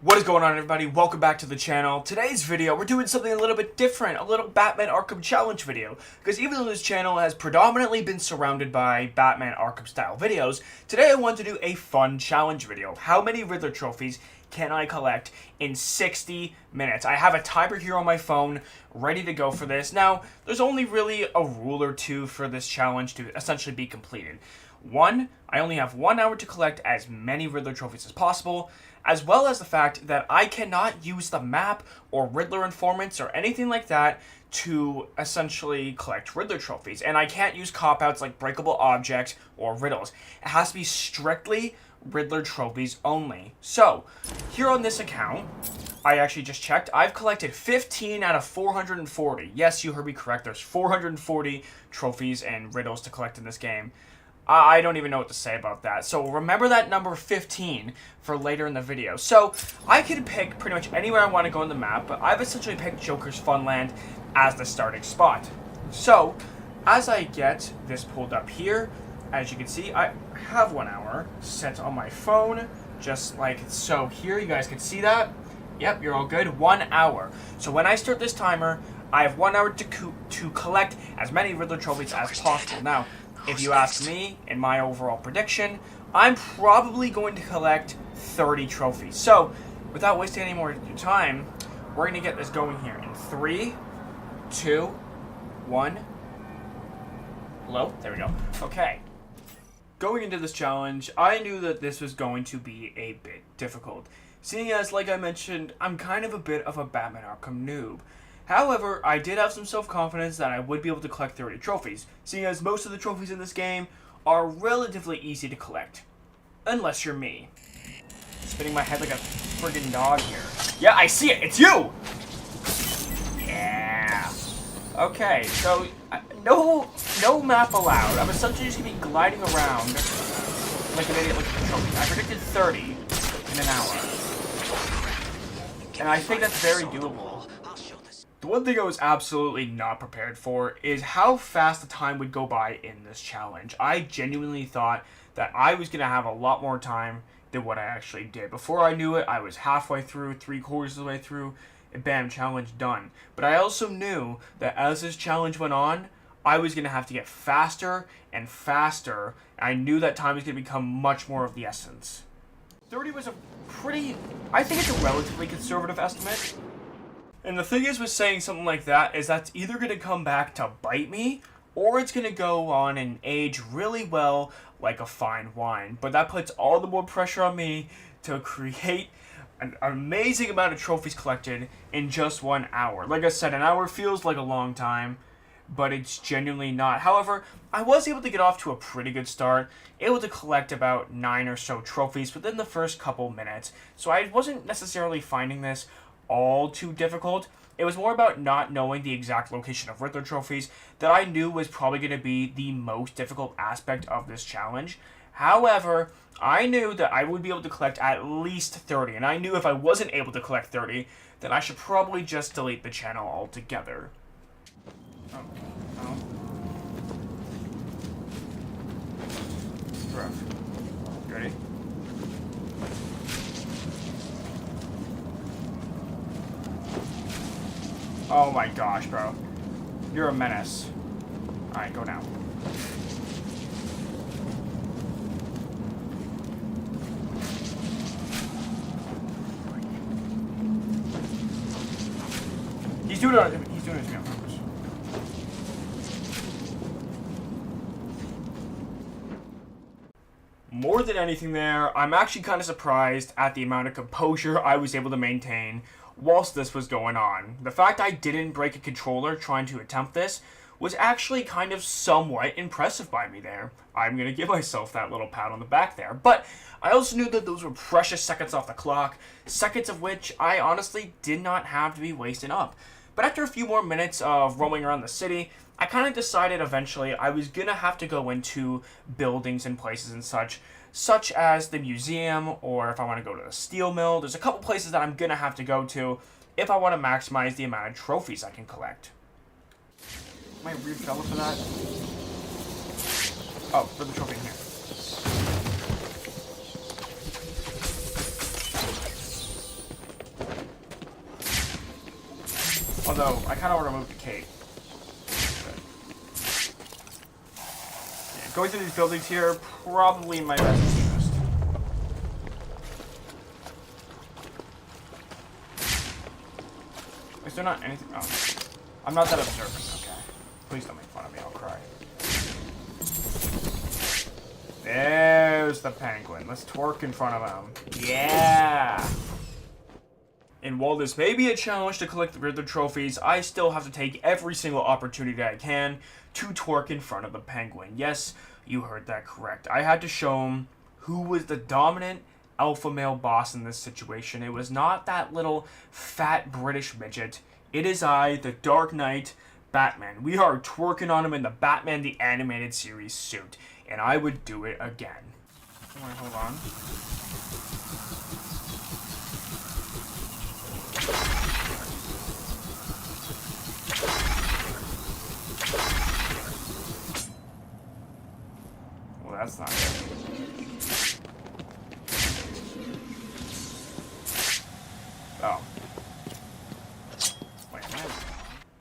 What is going on, everybody? Welcome back to the channel. Today's video, we're doing something a little bit different, a little Batman Arkham challenge video. Because even though this channel has predominantly been surrounded by Batman Arkham style videos, today I want to do a fun challenge video. How many Riddler trophies can I collect in 60 minutes? I have a timer here on my phone ready to go for this. Now, there's only really a rule or two for this challenge to essentially be completed. One, I only have 1 hour to collect as many Riddler trophies as possible, as well as the fact that I cannot use the map or Riddler informants or anything like that to essentially collect Riddler trophies. And I can't use cop-outs like breakable objects or riddles. It has to be strictly Riddler trophies only. So, here on this account, I actually just checked, I've collected 15 out of 440. Yes, you heard me correct, there's 440 trophies and riddles to collect in this game. I don't even know what to say about that. So remember that number 15 for later in the video. So I can pick pretty much anywhere I want to go on the map, but I've essentially picked Joker's Funland as the starting spot. So as I get this pulled up here, as you can see, I have 1 hour set on my phone, just like so here. You guys can see that. Yep, you're all good. 1 hour. So when I start this timer, I have 1 hour to collect as many Riddler trophies as possible. Now, if you ask me, in my overall prediction, I'm probably going to collect 30 trophies. So, without wasting any more time, we're going to get this going here in 3, 2, 1. Hello? There we go. Okay. Going into this challenge, I knew that this was going to be a bit difficult, seeing as, like I mentioned, I'm kind of a bit of a Batman Arkham noob. However, I did have some self-confidence that I would be able to collect 30 trophies, seeing as most of the trophies in this game are relatively easy to collect. Unless you're me. Spinning my head like a friggin' dog here. Yeah, I see it! It's you! Yeah! Okay, so, no map allowed. I'm essentially just gonna be gliding around like an idiot looking for trophies. I predicted 30 in an hour. And I think that's very doable. The one thing I was absolutely not prepared for is how fast the time would go by in this challenge. I genuinely thought that I was going to have a lot more time than what I actually did. Before I knew it, I was halfway through, 3/4 of the way through, and bam, challenge done. But I also knew that as this challenge went on, I was going to have to get faster and faster. And I knew that time was going to become much more of the essence. 30 was I think it's a relatively conservative estimate. And the thing is with saying something like that is that's either going to come back to bite me, or it's going to go on and age really well like a fine wine. But that puts all the more pressure on me to create an amazing amount of trophies collected in just 1 hour. Like I said, an hour feels like a long time, but it's genuinely not. However, I was able to get off to a pretty good start, able to collect about 9 or so trophies within the first couple minutes. So I wasn't necessarily finding this all too difficult. It was more about not knowing the exact location of Riddler trophies that I knew was probably going to be the most difficult aspect of this challenge. However, I knew that I would be able to collect at least 30, and I knew if I wasn't able to collect 30, then I should probably just delete the channel altogether. Rough. You ready? Oh my gosh, bro. You're a menace. Alright, go now. He's doing it to me on purpose. More than anything there, I'm actually kind of surprised at the amount of composure I was able to maintain whilst this was going on. The fact I didn't break a controller trying to attempt this was actually kind of somewhat impressive by me there. I'm going to give myself that little pat on the back there. But I also knew that those were precious seconds off the clock, seconds of which I honestly did not have to be wasting up. But after a few more minutes of roaming around the city, I kind of decided eventually I was going to have to go into buildings and places and such as the museum, or if I want to go to the steel mill. There's a couple places that I'm going to have to go to if I want to maximize the amount of trophies I can collect. Am I a weird fella for that? Oh, for the trophy in here. Although, I kind of want to remove the cape. Yeah, going through these buildings here, probably my best interest. Is there not anything? Oh. I'm not that observant, okay. Please don't make fun of me, I'll cry. There's the penguin. Let's twerk in front of him. Yeah! And while this may be a challenge to collect the Riddler trophies, I still have to take every single opportunity I can to twerk in front of the penguin. Yes, you heard that correct. I had to show him who was the dominant alpha male boss in this situation. It was not that little fat British midget. It is I, the Dark Knight, Batman. We are twerking on him in the Batman the Animated Series suit. And I would do it again. Alright, hold on. Well, that's not good. Oh. Wait a minute.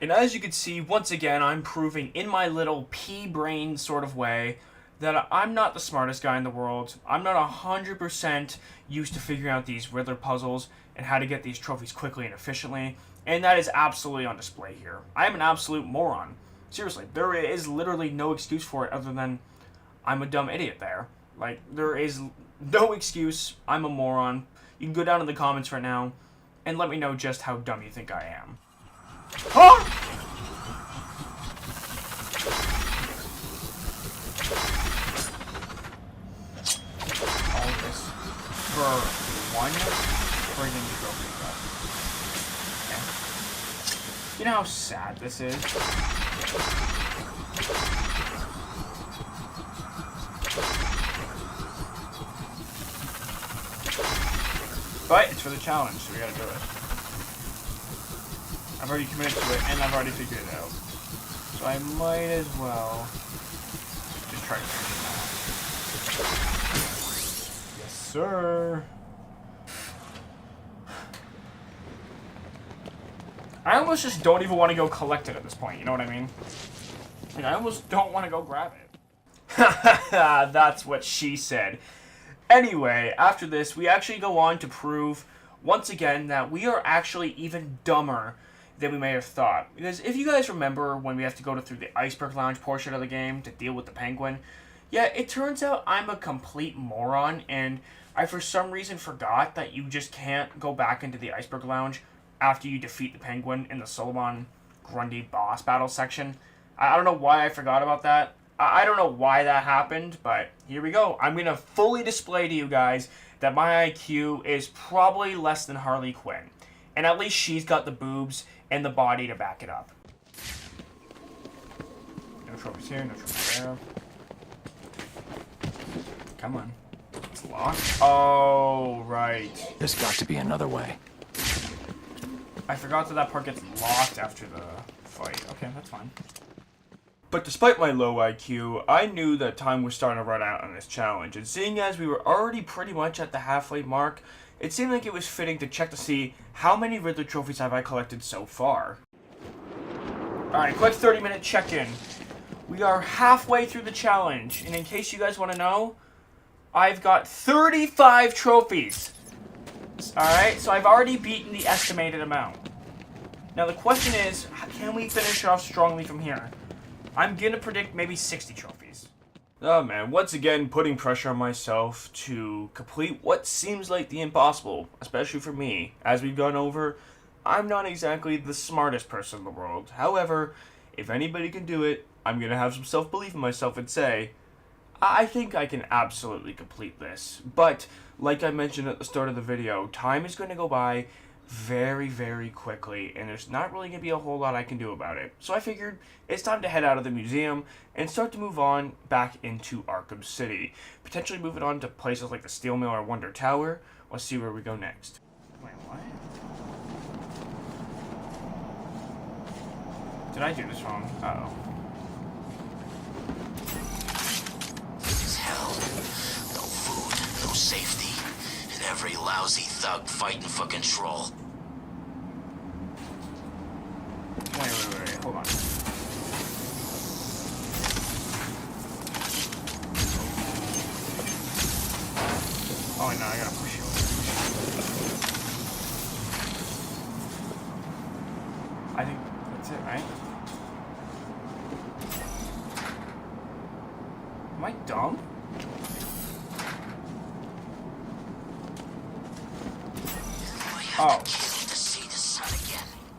And as you can see, once again, I'm proving in my little pea-brain sort of way that I'm not the smartest guy in the world. I'm not 100% used to figuring out these Riddler puzzles and how to get these trophies quickly and efficiently, and that is absolutely on display here. I am an absolute moron. Seriously, there is literally no excuse for it other than I'm a dumb idiot there. Like, there is no excuse. I'm a moron. You can go down in the comments right now and let me know just how dumb you think I am. Huh? For one friggin' trophy cup. Okay. You know how sad this is? But it's for the challenge, so we gotta do it. I've already committed to it, and I've already figured it out. So I might as well just try to finish it now. Sir. I almost just don't even want to go collect it at this point, you know what I mean? Like, I almost don't want to go grab it. That's what she said. Anyway, after this, we actually go on to prove, once again, that we are actually even dumber than we may have thought. Because if you guys remember when we have to go through the Iceberg Lounge portion of the game to deal with the penguin, yeah, it turns out I'm a complete moron, and I for some reason forgot that you just can't go back into the Iceberg Lounge after you defeat the penguin in the Solomon Grundy boss battle section. I don't know why I forgot about that. I don't know why that happened, but here we go. I'm going to fully display to you guys that my IQ is probably less than Harley Quinn. And at least she's got the boobs and the body to back it up. No trophies here, no trophies there. Come on. It's locked. Oh, right. There's got to be another way. I forgot that part gets locked after the fight. Okay, that's fine. But despite my low IQ, I knew that time was starting to run out on this challenge, and seeing as we were already pretty much at the halfway mark, it seemed like it was fitting to check to see how many Riddler trophies have I collected so far. Alright, quick 30-minute check-in. We are halfway through the challenge, and in case you guys want to know, I've got 35 trophies. Alright, so I've already beaten the estimated amount. Now the question is, can we finish off strongly from here? I'm gonna predict maybe 60 trophies. Oh man, once again putting pressure on myself to complete what seems like the impossible, especially for me. As we've gone over, I'm not exactly the smartest person in the world. However, if anybody can do it, I'm gonna have some self-belief in myself and say, I think I can absolutely complete this. But, like I mentioned at the start of the video, time is gonna go by very, very quickly, and there's not really going to be a whole lot I can do about it. So I figured it's time to head out of the museum and start to move on back into Arkham City. Potentially moving on to places like the Steel Mill or Wonder Tower. Let's see where we go next. Wait, what? Did I do this wrong? Uh-oh. This is hell. No food, no safety, and every lousy thug fighting for control. Hold on. Oh, no, I gotta push you. I think that's it, right? Am I dumb? Oh.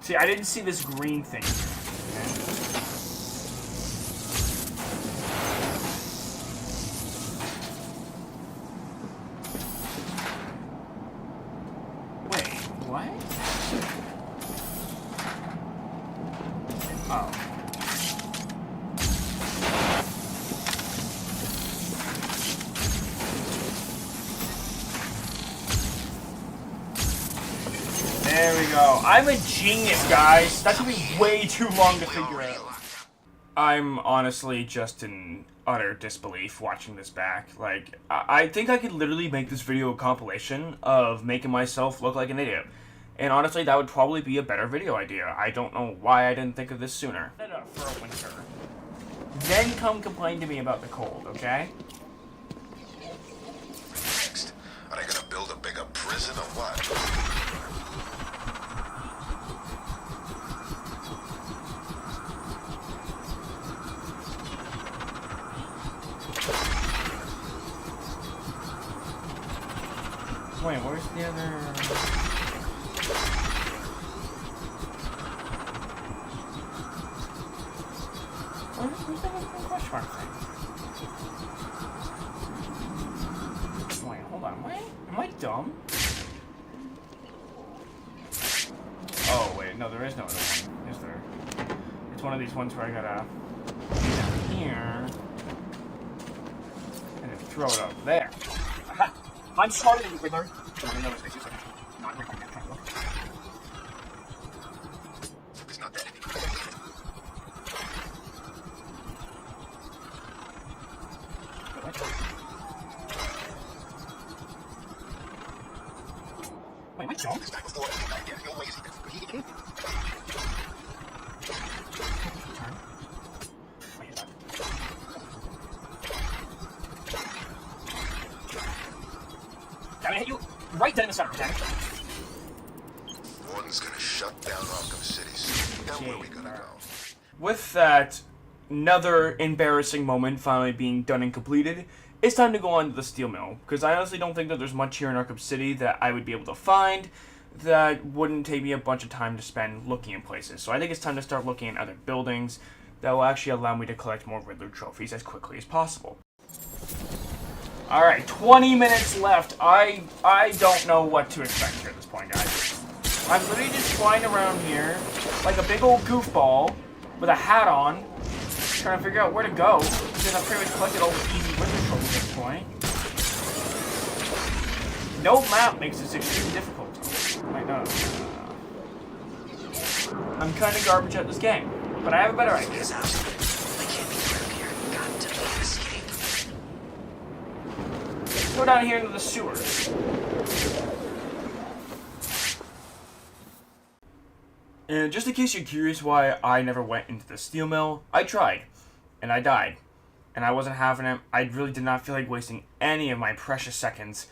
See, I didn't see this green thing. Wait, what? Oh. There we go. I'm a genius, guys. That took me way too long to figure out. I'm honestly just in utter disbelief watching this back. Like, I think I could literally make this video a compilation of making myself look like an idiot. And honestly, that would probably be a better video idea. I don't know why I didn't think of this sooner. For a winter. Then come complain to me about the cold, okay? Next, are they gonna build a bigger prison or what? Wait, where's the other... Where's the other question mark thing? Wait, hold on. Am I dumb? Oh, wait, no, there is no other one. Is there? It's one of these ones where I gotta go down here and then throw it up there. Aha! I'm smarter than you, Riddler. It's not dead. Wait, my dog? You're lazy. Damn it, hit you right down in the center, damn it. Warden's gonna shut down Arkham City soon. Now where we gonna go? With that, another embarrassing moment finally being done and completed, it's time to go on to the steel mill, because I honestly don't think that there's much here in Arkham City that I would be able to find that wouldn't take me a bunch of time to spend looking in places. So I think it's time to start looking at other buildings that will actually allow me to collect more Riddler trophies as quickly as possible. Alright, 20 minutes left. I don't know what to expect here at this point, guys. I'm literally just flying around here like a big old goofball with a hat on, trying to figure out where to go, because I've pretty much collected all the easy Riddler trophies at this point. No map makes this extremely difficult. Wait, no. I'm kind of garbage at this game, but I have a better idea. Let's go down here into the sewers. And just in case you're curious why I never went into the steel mill, I tried, and I died. And I wasn't having it. I really did not feel like wasting any of my precious seconds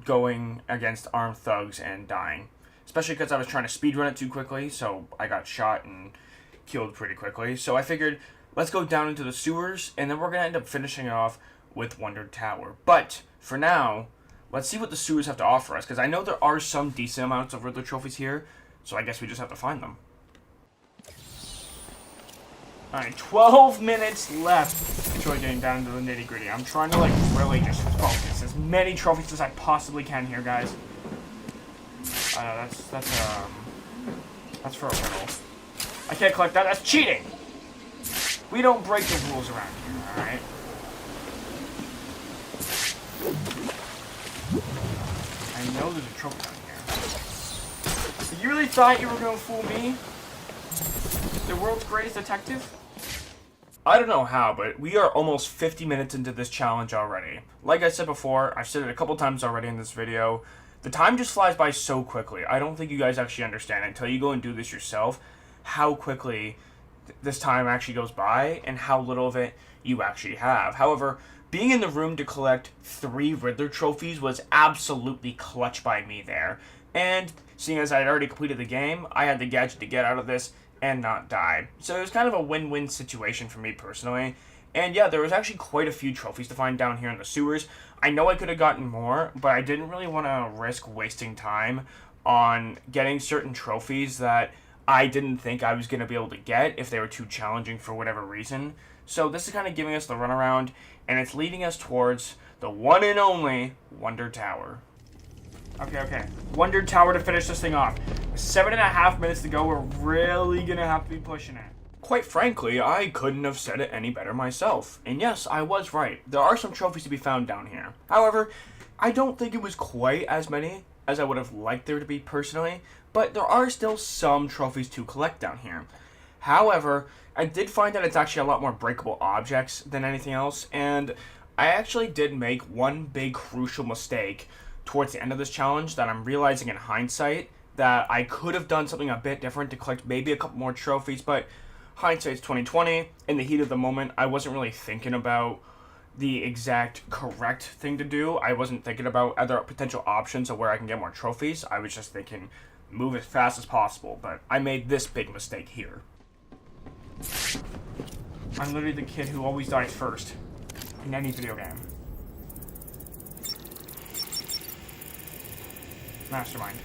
going against armed thugs and dying. Especially because I was trying to speedrun it too quickly, so I got shot and killed pretty quickly. So I figured, let's go down into the sewers, and then we're going to end up finishing it off with Wonder Tower. But, for now, let's see what the sewers have to offer us, because I know there are some decent amounts of Riddler trophies here, so I guess we just have to find them. Alright, 12 minutes left before getting down to the nitty-gritty. I'm trying to, like, really just focus as many trophies as I possibly can here, guys. That's for a riddle. I can't collect that. That's cheating! We don't break the rules around here, alright? I know there's a trophy down here. You really thought you were gonna fool me? The world's greatest detective? I don't know how, but we are almost 50 minutes into this challenge already. Like I said before, I've said it a couple times already in this video, the time just flies by so quickly. I don't think you guys actually understand until you go and do this yourself, how quickly this time actually goes by and how little of it you actually have. However, being in the room to collect 3 Riddler trophies was absolutely clutch by me there. And seeing as I had already completed the game, I had the gadget to get out of this and not die. So it was kind of a win-win situation for me personally. And yeah, there was actually quite a few trophies to find down here in the sewers. I know I could have gotten more, but I didn't really want to risk wasting time on getting certain trophies that I didn't think I was going to be able to get if they were too challenging for whatever reason. So this is kind of giving us the runaround, and it's leading us towards the one and only Wonder Tower. Okay. Wonder Tower to finish this thing off. 7.5 minutes to go. We're really going to have to be pushing it. Quite frankly, I couldn't have said it any better myself. And yes, I was right. There are some trophies to be found down here. However, I don't think it was quite as many as I would have liked there to be personally, but there are still some trophies to collect down here. However, I did find that it's actually a lot more breakable objects than anything else, and I actually did make one big crucial mistake towards the end of this challenge that I'm realizing in hindsight that I could have done something a bit different to collect maybe a couple more trophies, but hindsight's 2020. In the heat of the moment, I wasn't really thinking about the exact correct thing to do. I wasn't thinking about other potential options of where I can get more trophies. I was just thinking move as fast as possible, but I made this big mistake here. I'm literally the kid who always dies first in any video game. Mastermind.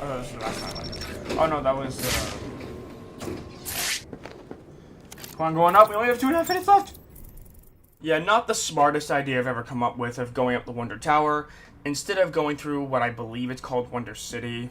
Oh, this is the last time. Oh no, that was Come on, going up. We only have 2.5 minutes left. Yeah, not the smartest idea I've ever come up with of going up the Wonder Tower. Instead of going through what I believe it's called Wonder City,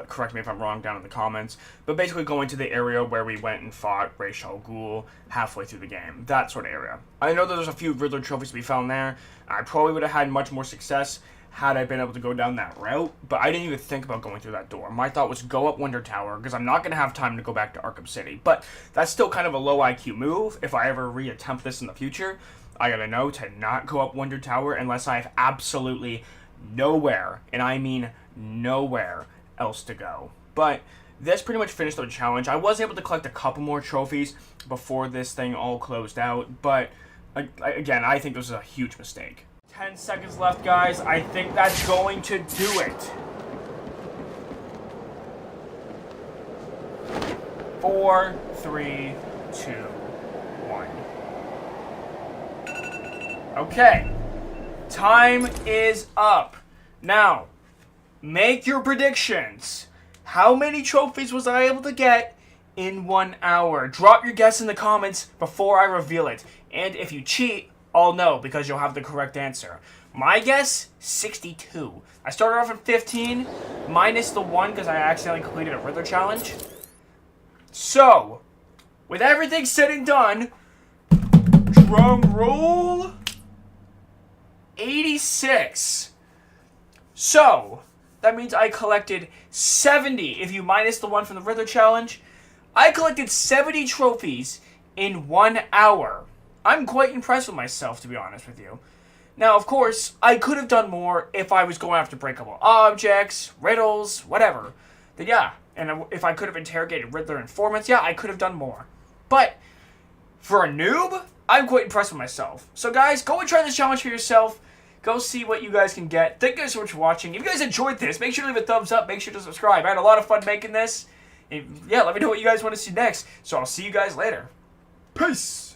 correct me if I'm wrong down in the comments, but basically going to the area where we went and fought Ra's al Ghul halfway through the game. That sort of area. I know there's a few Riddler trophies to be found there. I probably would have had much more success had I been able to go down that route, but I didn't even think about going through that door. My thought was go up Wonder Tower, because I'm not going to have time to go back to Arkham City. But that's still kind of a low IQ move. If I ever reattempt this in the future, I gotta know to not go up Wonder Tower unless I have absolutely nowhere, and I mean nowhere, else to go. But this pretty much finished the challenge. I was able to collect a couple more trophies before this thing all closed out, but again, I think this was a huge mistake. 10 seconds left, guys. I think that's going to do it. 4, 3, 2, 1. Okay. Time is up. Now, make your predictions. How many trophies was I able to get in 1 hour? Drop your guess in the comments before I reveal it. And if you cheat, I'll know because you'll have the correct answer. My guess, 62. I started off at 15, minus the 1 because I accidentally completed a Riddler challenge. So, with everything said and done, drum roll, 86. So, that means I collected 70. If you minus the 1 from the Riddler challenge, I collected 70 trophies in 1 hour. I'm quite impressed with myself, to be honest with you. Now, of course, I could have done more if I was going after breakable objects, riddles, whatever. Then yeah, and if I could have interrogated Riddler informants, yeah, I could have done more. But for a noob, I'm quite impressed with myself. So guys, go and try this challenge for yourself. Go see what you guys can get. Thank you guys so much for watching. If you guys enjoyed this, make sure to leave a thumbs up. Make sure to subscribe. I had a lot of fun making this. And yeah, let me know what you guys want to see next. So I'll see you guys later. Peace!